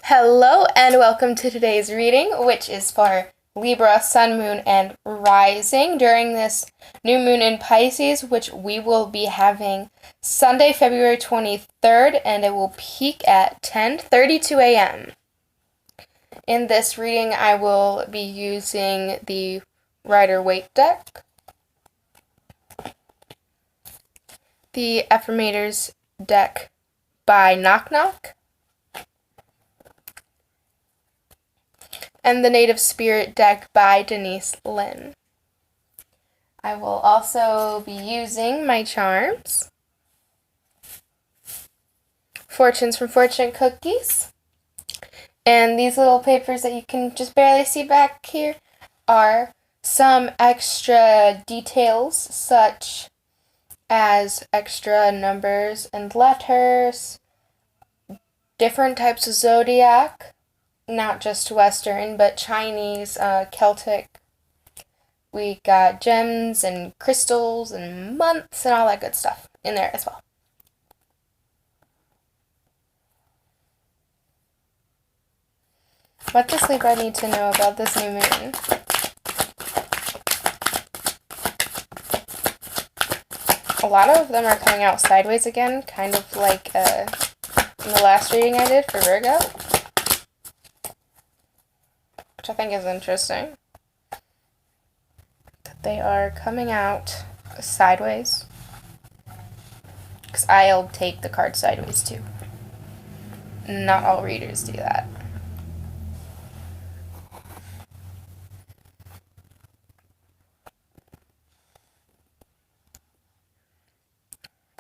Hello and welcome to today's reading, which is for Libra, Sun, Moon, and Rising during this new moon in Pisces, which we will be having Sunday, February 23rd, and it will peak at 10:32 a.m. In this reading, I will be using the Rider-Waite deck, the Affirmators deck by Knock Knock, and the Native Spirit deck by Denise Lynn. I will also be using my charms, Fortunes from Fortune Cookies, and these little papers that you can just barely see back here are some extra details, such as extra numbers and letters, different types of zodiac, not just Western, but Chinese, Celtic. We got gems and crystals and months and all that good stuff in there as well. What does Libra need to know about this new moon? A lot of them are coming out sideways again, kind of like in the last reading I did for Virgo, which I think is interesting. That they are coming out sideways, because I'll take the card sideways too. Not all readers do that.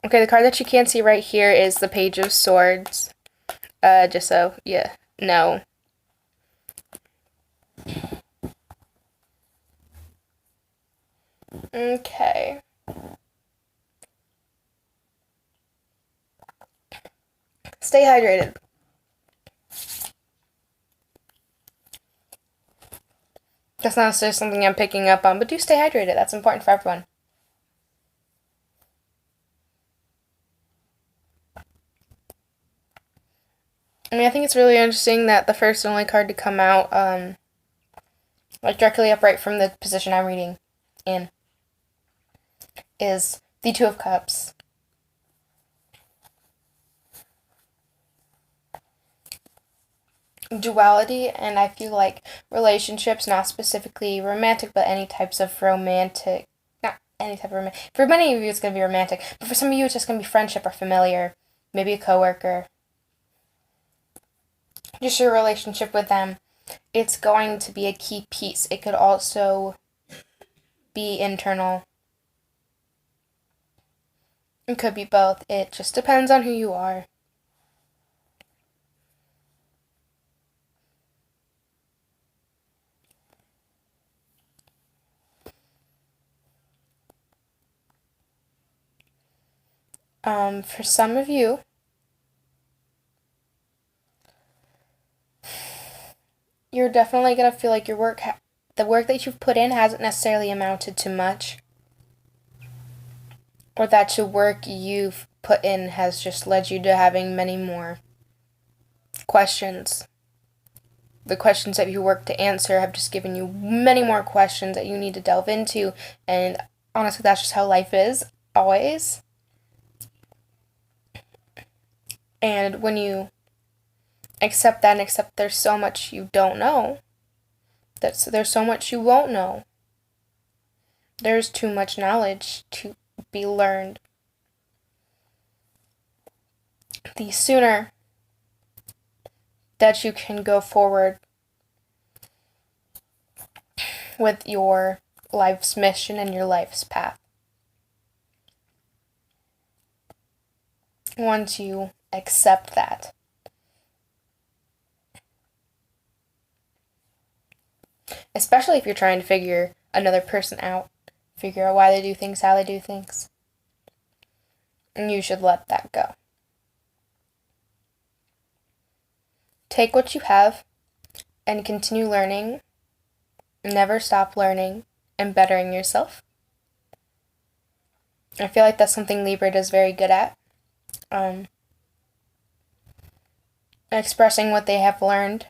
Okay, the card that you can't see right here is the Page of Swords. Just so you know. Okay. Stay hydrated. That's not necessarily something I'm picking up on, but do stay hydrated. That's important for everyone. I think it's really interesting that the first and only card to come out, like directly upright from the position I'm reading in, is the Two of Cups. Duality, and I feel like relationships, not specifically romantic, but any types of romantic, not any type of romantic. For many of you, it's going to be romantic, but for some of you, it's just going to be friendship or familiar, maybe a coworker. Just your relationship with them. It's going to be a key piece. It could also be internal. It could be both. It just depends on who you are. For some of you, you're definitely going to feel like your work, the work that you've put in hasn't necessarily amounted to much, or that the work you've put in has just led you to having many more questions. The questions that you work to answer have just given you many more questions that you need to delve into, and honestly, that's just how life is, always. And when you accept that and accept there's so much you don't know, there's so much you won't know, there's too much knowledge to be learned, the sooner that you can go forward with your life's mission and your life's path. Once you accept that. Especially if you're trying to figure another person out, figure out why they do things, how they do things. And you should let that go. Take what you have and continue learning. Never stop learning and bettering yourself. I feel like that's something Libra does very good at. expressing what they have learned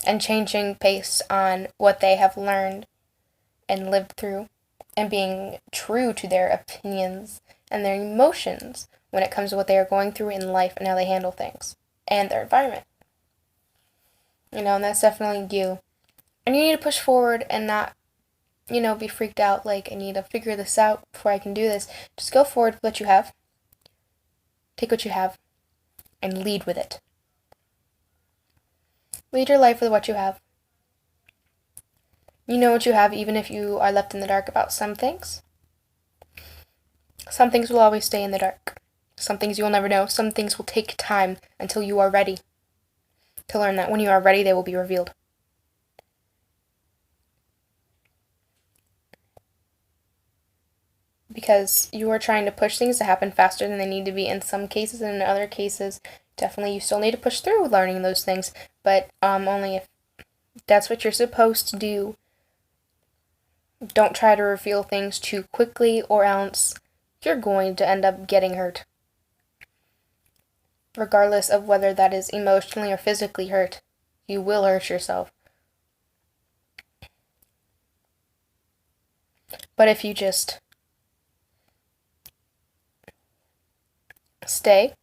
and changing based on what they have learned and lived through, and being true to their opinions and their emotions when it comes to what they are going through in life and how they handle things and their environment. And that's definitely you. And you need to push forward and not, be freaked out like, I need to figure this out before I can do this. Just go forward with what you have. Take what you have and lead with it. Lead your life with what you have. You know what you have, even if you are left in the dark about some things. Some things will always stay in the dark. Some things you will never know. Some things will take time until you are ready to learn that. When you are ready, they will be revealed. Because you are trying to push things to happen faster than they need to be in some cases, and in other cases, definitely you still need to push through learning those things, but only if that's what you're supposed to do. Don't try to reveal things too quickly, or else you're going to end up getting hurt. Regardless of whether that is emotionally or physically hurt, you will hurt yourself. But if you just stay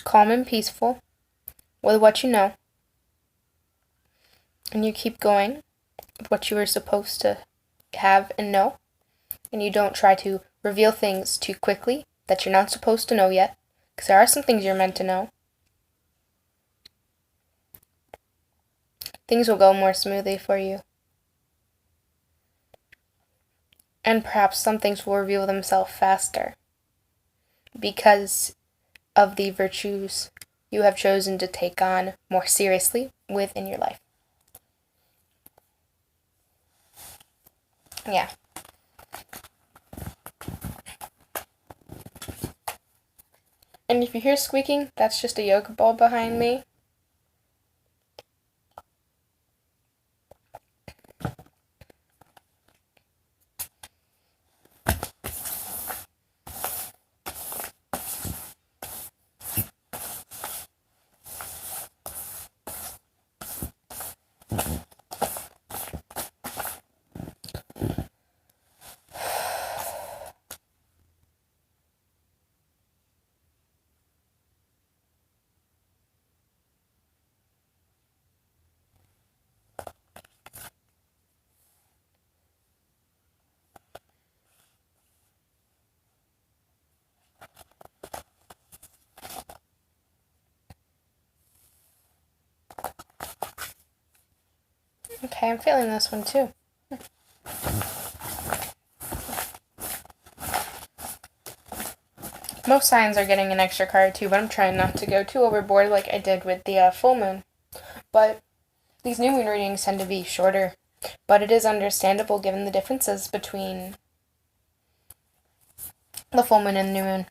calm and peaceful with what you know, and you keep going with what you were supposed to have and know, and you don't try to reveal things too quickly that you're not supposed to know yet, because there are some things you're meant to know, things will go more smoothly for you. And perhaps some things will reveal themselves faster because of the virtues you have chosen to take on more seriously within your life. Yeah. And if you hear squeaking, that's just a yoga ball behind me. Okay, I'm feeling this one too. Most signs are getting an extra card too, but I'm trying not to go too overboard like I did with the full moon. But these new moon readings tend to be shorter, but it is understandable given the differences between the full moon and the new moon.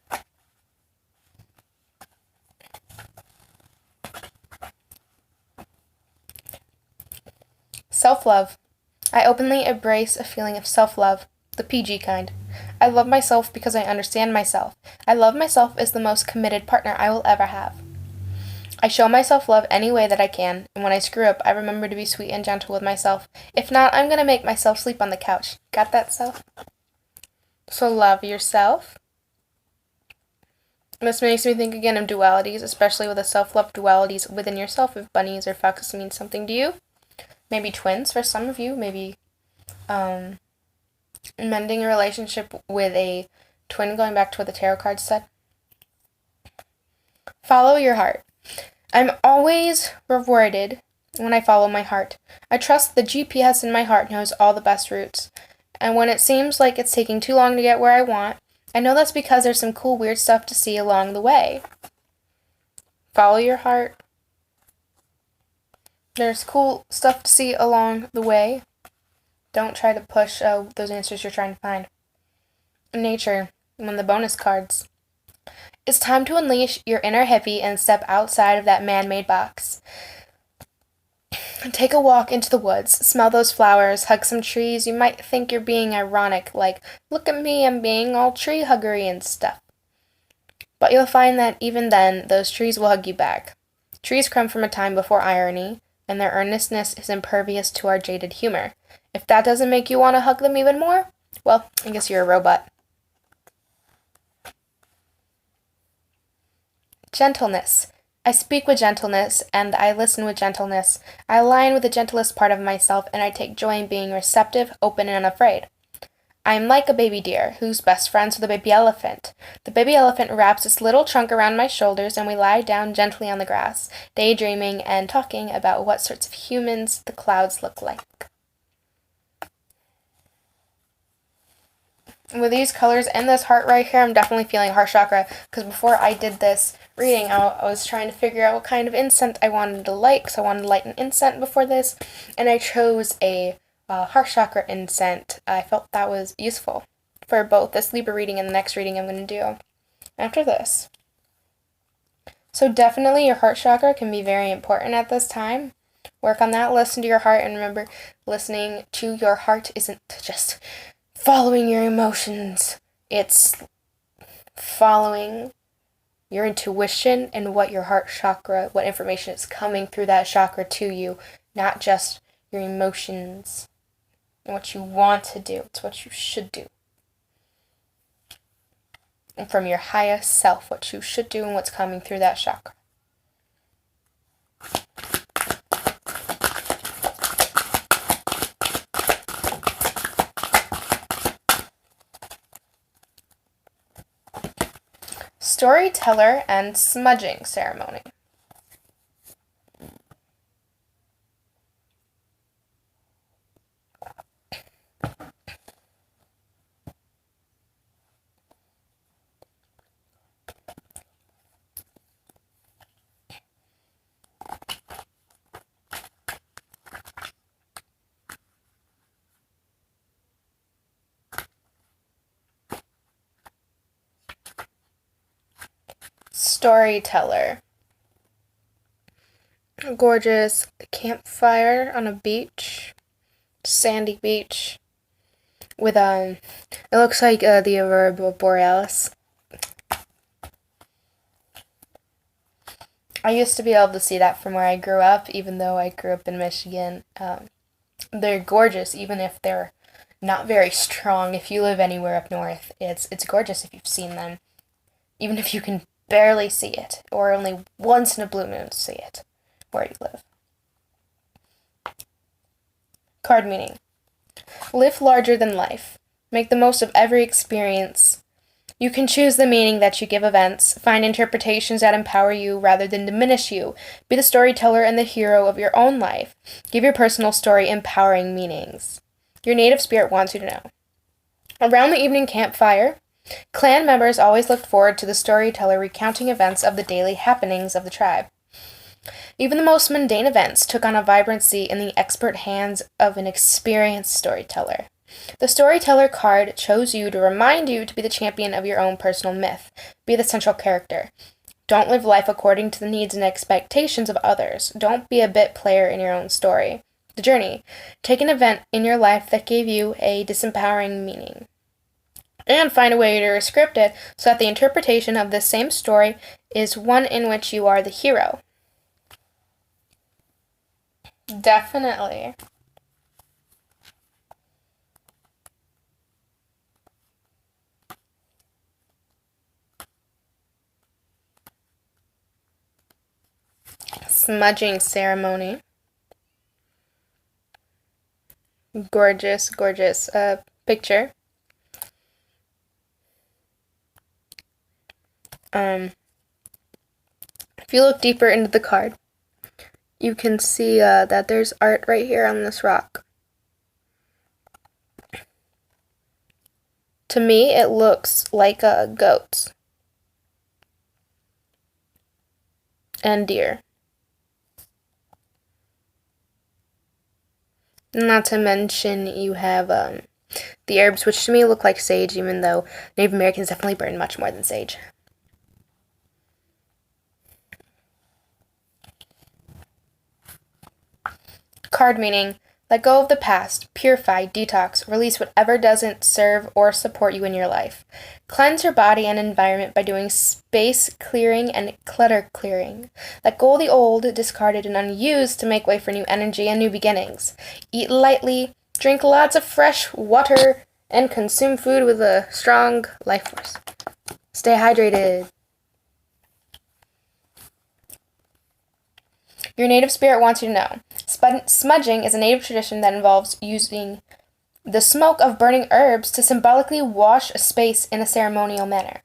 Self-love. I openly embrace a feeling of self-love, the PG kind. I love myself because I understand myself. I love myself as the most committed partner I will ever have. I show myself love any way that I can, and when I screw up, I remember to be sweet and gentle with myself. If not, I'm going to make myself sleep on the couch. Got that, self? So love yourself. This makes me think again of dualities, especially with the self-love dualities within yourself. If bunnies or foxes mean something to you, maybe twins for some of you, maybe mending a relationship with a twin, going back to what the tarot card said. Follow your heart. I'm always rewarded when I follow my heart. I trust the GPS in my heart knows all the best routes. And when it seems like it's taking too long to get where I want, I know that's because there's some cool, weird stuff to see along the way. Follow your heart. There's cool stuff to see along the way. Don't try to push those answers you're trying to find. Nature, one of the bonus cards. It's time to unleash your inner hippie and step outside of that man-made box. Take a walk into the woods, smell those flowers, hug some trees. You might think you're being ironic, like, look at me, I'm being all tree huggery and stuff. But you'll find that even then, those trees will hug you back. Trees come from a time before irony, and their earnestness is impervious to our jaded humor. If that doesn't make you want to hug them even more, well, I guess you're a robot. Gentleness. I speak with gentleness, and I listen with gentleness. I align with the gentlest part of myself, and I take joy in being receptive, open, and unafraid. I am like a baby deer, who's best friends with a baby elephant. The baby elephant wraps its little trunk around my shoulders, and we lie down gently on the grass, daydreaming and talking about what sorts of humans the clouds look like. With these colors and this heart right here, I'm definitely feeling heart chakra, because before I did this reading, I was trying to figure out what kind of incense I wanted to light, because I wanted to light an incense before this, and I chose a heart chakra incense. I felt that was useful for both this Libra reading and the next reading I'm going to do after this. So definitely your heart chakra can be very important at this time. Work on that, listen to your heart, and remember, listening to your heart isn't just following your emotions. It's following your intuition and what your heart chakra, what information is coming through that chakra to you, not just your emotions and what you want to do. It's what you should do. And from your highest self, what you should do and what's coming through that chakra. Storyteller and smudging ceremony. Storyteller. A gorgeous campfire on a beach, sandy beach, with it looks like the aurora borealis. I used to be able to see that from where I grew up, even though I grew up in Michigan. They're gorgeous, even if they're not very strong. If you live anywhere up north, it's gorgeous if you've seen them, even if you can barely see it, or only once in a blue moon see it where you live. Card meaning. Live larger than life. Make the most of every experience. You can choose the meaning that you give events. Find interpretations that empower you rather than diminish you. Be the storyteller and the hero of your own life. Give your personal story empowering meanings. Your native spirit wants you to know. Around the evening campfire, clan members always looked forward to the storyteller recounting events of the daily happenings of the tribe. Even the most mundane events took on a vibrancy in the expert hands of an experienced storyteller. The storyteller card chose you to remind you to be the champion of your own personal myth. Be the central character. Don't live life according to the needs and expectations of others. Don't be a bit player in your own story. The journey. Take an event in your life that gave you a disempowering meaning, and find a way to script it so that the interpretation of this same story is one in which you are the hero. Definitely. Smudging ceremony. Gorgeous, gorgeous picture. If you look deeper into the card, you can see that there's art right here on this rock. To me, it looks like goats and deer. Not to mention you have the herbs, which to me look like sage, even though Native Americans definitely burn much more than sage. Card meaning. Let go of the past, purify, detox, release whatever doesn't serve or support you in your life. Cleanse your body and environment by doing space clearing and clutter clearing. Let go of the old, discarded, and unused to make way for new energy and new beginnings. Eat lightly, drink lots of fresh water, and consume food with a strong life force. Stay hydrated. Your native spirit wants you to know. Smudging is a native tradition that involves using the smoke of burning herbs to symbolically wash a space in a ceremonial manner.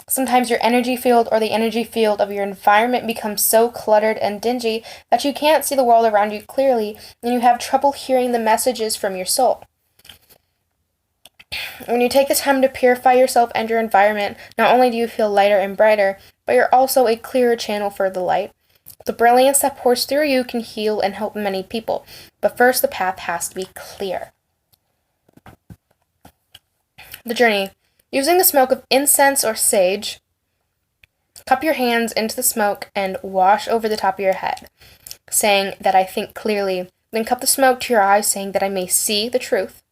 Sometimes your energy field or the energy field of your environment becomes so cluttered and dingy that you can't see the world around you clearly and you have trouble hearing the messages from your soul. When you take the time to purify yourself and your environment, not only do you feel lighter and brighter, but you're also a clearer channel for the light. The brilliance that pours through you can heal and help many people, but first the path has to be clear. The journey. Using the smoke of incense or sage, cup your hands into the smoke and wash over the top of your head, saying that I think clearly. Then cup the smoke to your eyes, saying that I may see the truth.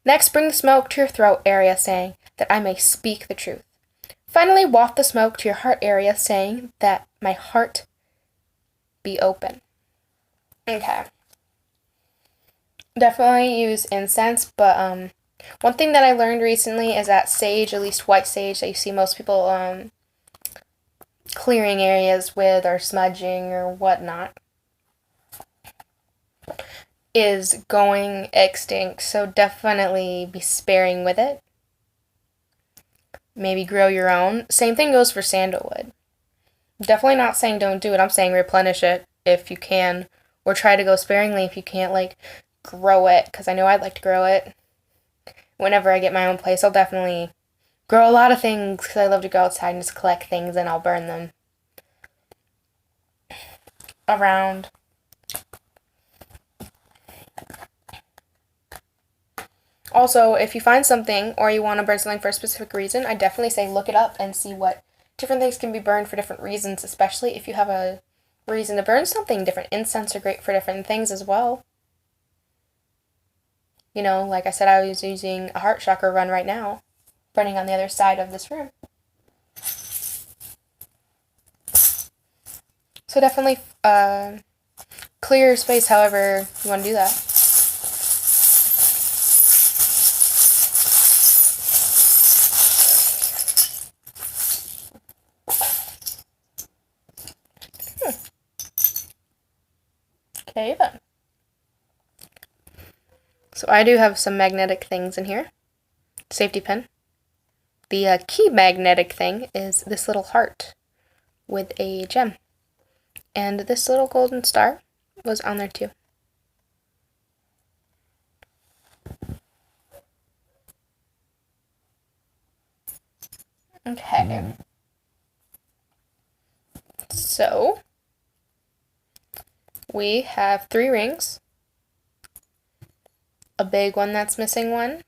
Next, bring the smoke to your throat area, saying that I may speak the truth. Finally, waft the smoke to your heart area, saying that my heart be open. Okay. Definitely use incense, but one thing that I learned recently is that sage, at least white sage that you see most people clearing areas with or smudging or whatnot, is going extinct, so definitely be sparing with it. Maybe grow your own. Same thing goes for sandalwood. Definitely not saying don't do it. I'm saying replenish it if you can, or try to go sparingly if you can't, like, grow it, because I know I'd like to grow it. Whenever I get my own place, I'll definitely grow a lot of things, because I love to go outside and just collect things, and I'll burn them around. Also, if you find something, or you want to burn something for a specific reason, I definitely say look it up and see what different things can be burned for different reasons, especially if you have a reason to burn something different. Incense are great for different things as well. You know, like I said, I was using a heart chakra run right now, burning on the other side of this room. So definitely clear your space however you want to do that. Okay then. So I do have some magnetic things in here. Safety pin. The key magnetic thing is this little heart with a gem. And this little golden star was on there too. Okay. So we have 3 rings. A big one that's missing one.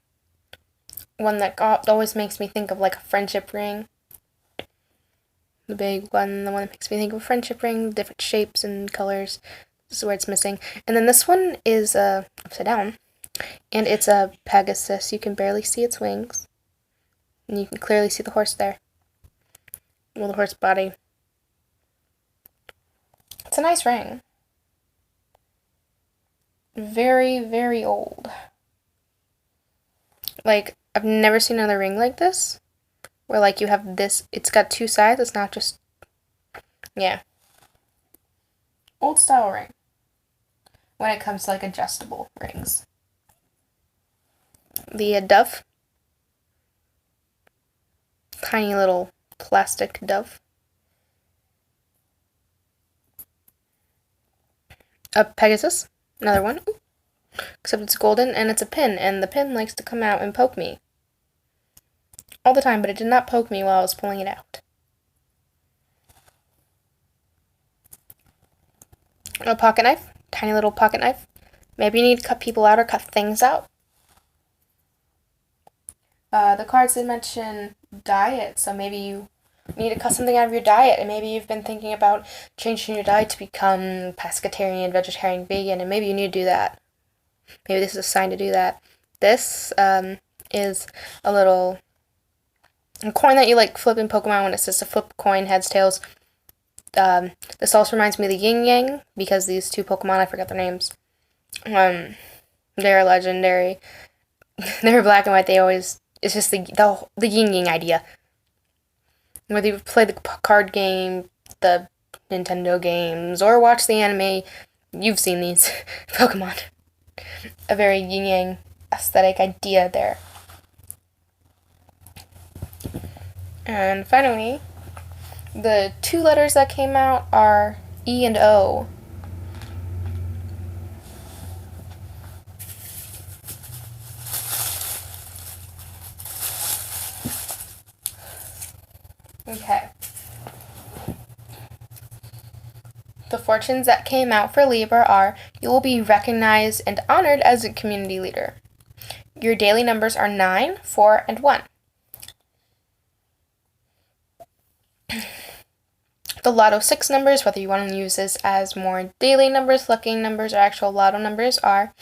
One that always makes me think of like a friendship ring. The big one, the one that makes me think of a friendship ring, different shapes and colors. This is where it's missing. And then this one is upside down. And it's a Pegasus. You can barely see its wings. And you can clearly see the horse there. Well, the horse body. It's a nice ring. Very, very old. Like, I've never seen another ring like this. Where, like, you have this, it's got 2 sides, it's not just, yeah. Old style ring. When it comes to, like, adjustable rings. The dove. Tiny little plastic dove. A Pegasus. Another one. Ooh. Except it's golden and it's a pin, and the pin likes to come out and poke me. All the time, but it did not poke me while I was pulling it out. A pocket knife. Tiny little pocket knife. Maybe you need to cut people out or cut things out. The cards did mention diet, so maybe you need to cut something out of your diet, and maybe you've been thinking about changing your diet to become pescatarian, vegetarian, vegan, and maybe you need to do that. Maybe this is a sign to do that. This is a little coin that you like flip in Pokemon when it says to flip coin, heads, tails. This also reminds me of the Yin Yang, because these two Pokemon, I forgot their names, they're legendary. They're black and white. They always, it's just the Yin Yang idea. Whether you play the card game, the Nintendo games, or watch the anime, you've seen these Pokemon. A very Yin Yang aesthetic idea there. And finally, the two letters that came out are E and O. Okay. The fortunes that came out for Libra are: you will be recognized and honored as a community leader. Your daily numbers are 9, 4, and 1. The Lotto 6 numbers, whether you want to use this as more daily numbers, lucking numbers, or actual Lotto numbers, are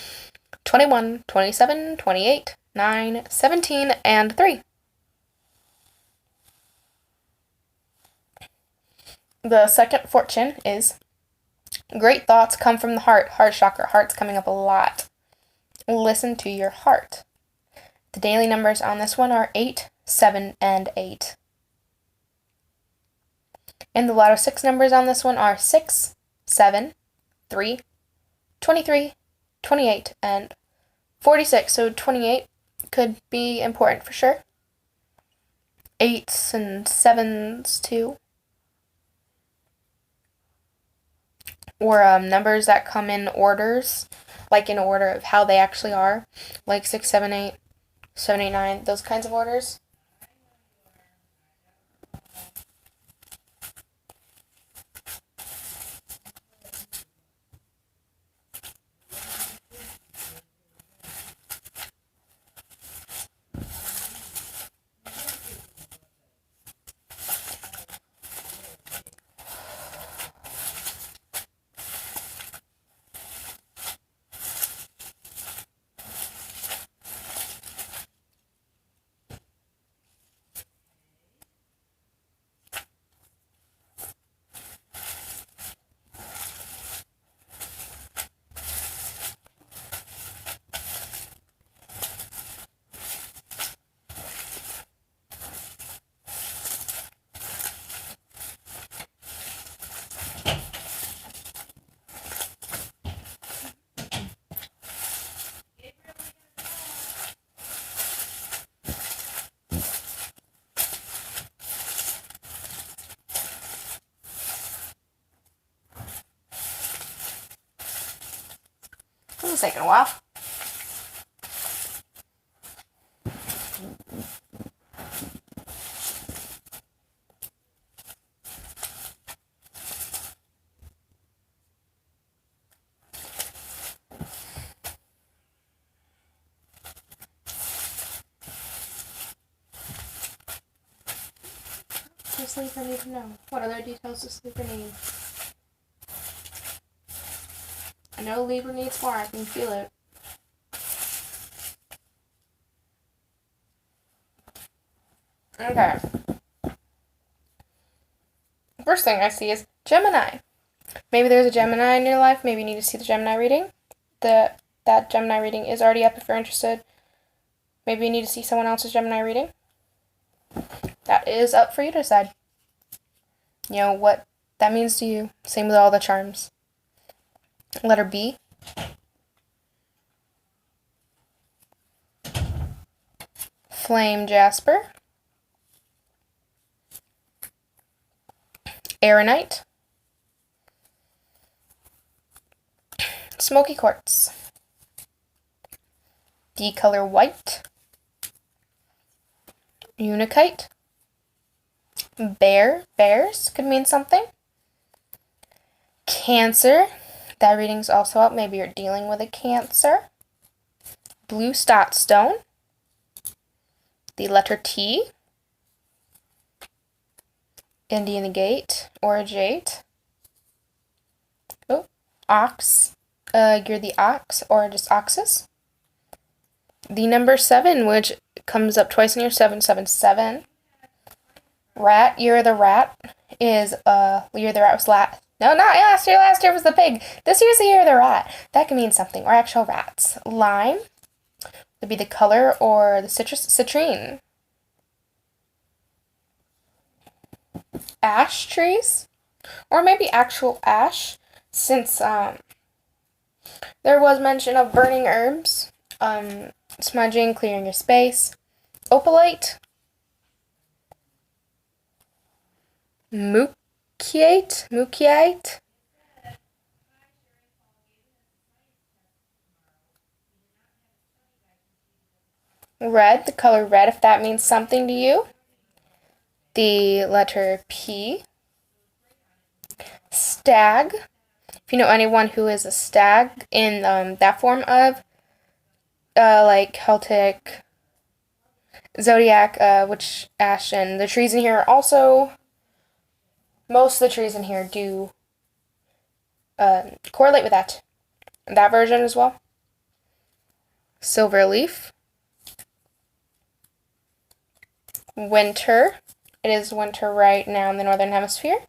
21, 27, 28, 9, 17, and 3. The second fortune is: great thoughts come from the heart. Heart chakra. Heart's coming up a lot. Listen to your heart. The daily numbers on this one are 8, 7, and 8. And the Lotto 6 numbers on this one are 6, 7, 3, 23, 28, and 46. So 28 could be important for sure. 8s and 7s too. Or numbers that come in orders, like in order of how they actually are, like 6, 7, 8, 7, 8, 9, those kinds of orders. This is taking a while. Does Sleeper need to know? What other details does Sleeper need? I know Libra needs more, I can feel it. Okay. First thing I see is Gemini. Maybe there's a Gemini in your life. Maybe you need to see the Gemini reading. That Gemini reading is already up if you're interested. Maybe you need to see someone else's Gemini reading. That is up for you to decide. You know what that means to you. Same with all the charms. Letter B. Flame Jasper. Aeronite. Smoky Quartz. D color White. Unikite. Bears could mean something. Cancer. That reading's also up. Maybe you're dealing with a Cancer. Blue Stot Stone. The letter T. Indian Gate or a Jade. Oh, Ox. you're the ox, or just oxes. The number 7, which comes up twice in your 777. Rat, you're the rat, is, you're the rat was last. No, not last year. Last year was the pig. This year's the year of the rat. That can mean something. We're actual rats. Lime would be the color, or the citrine. Ash trees, or maybe actual ash, since there was mention of burning herbs, smudging, clearing your space. Opalite, Mookiite. Red, the color red, if that means something to you. The letter P. Stag, if you know anyone who is a stag in that form of like Celtic zodiac, which ash, and the trees in here are also, most of the trees in here do correlate with that version as well. Silver leaf. Winter. It is winter right now in the northern hemisphere.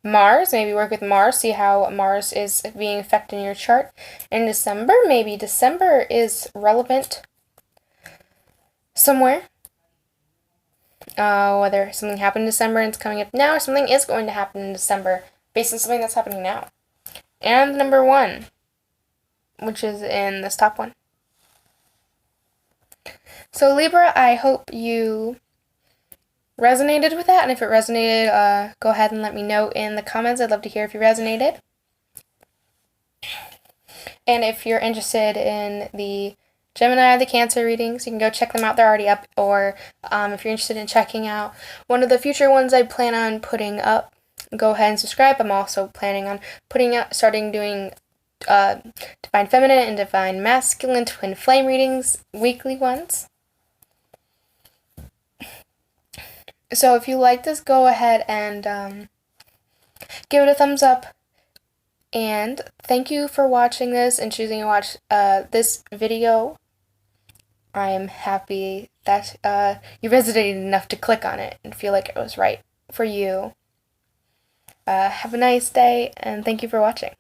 Mars, maybe work with Mars, see how Mars is being affected in your chart. In December, maybe December is relevant somewhere. Whether something happened in December and it's coming up now, or something is going to happen in December based on something that's happening now. And number 1, which is in this top one. So Libra, I hope you resonated with that, and if it resonated, go ahead and let me know in the comments. I'd love to hear if you resonated. And if you're interested in the Gemini or the Cancer readings, you can go check them out. They're already up. Or if you're interested in checking out one of the future ones I plan on putting up, go ahead and subscribe. I'm also planning on starting doing Divine Feminine and Divine Masculine Twin Flame readings, weekly ones. So if you like this, go ahead and give it a thumbs up. And thank you for watching this and choosing to watch this video. I am happy that you resonated enough to click on it and feel like it was right for you. Have a nice day, and thank you for watching.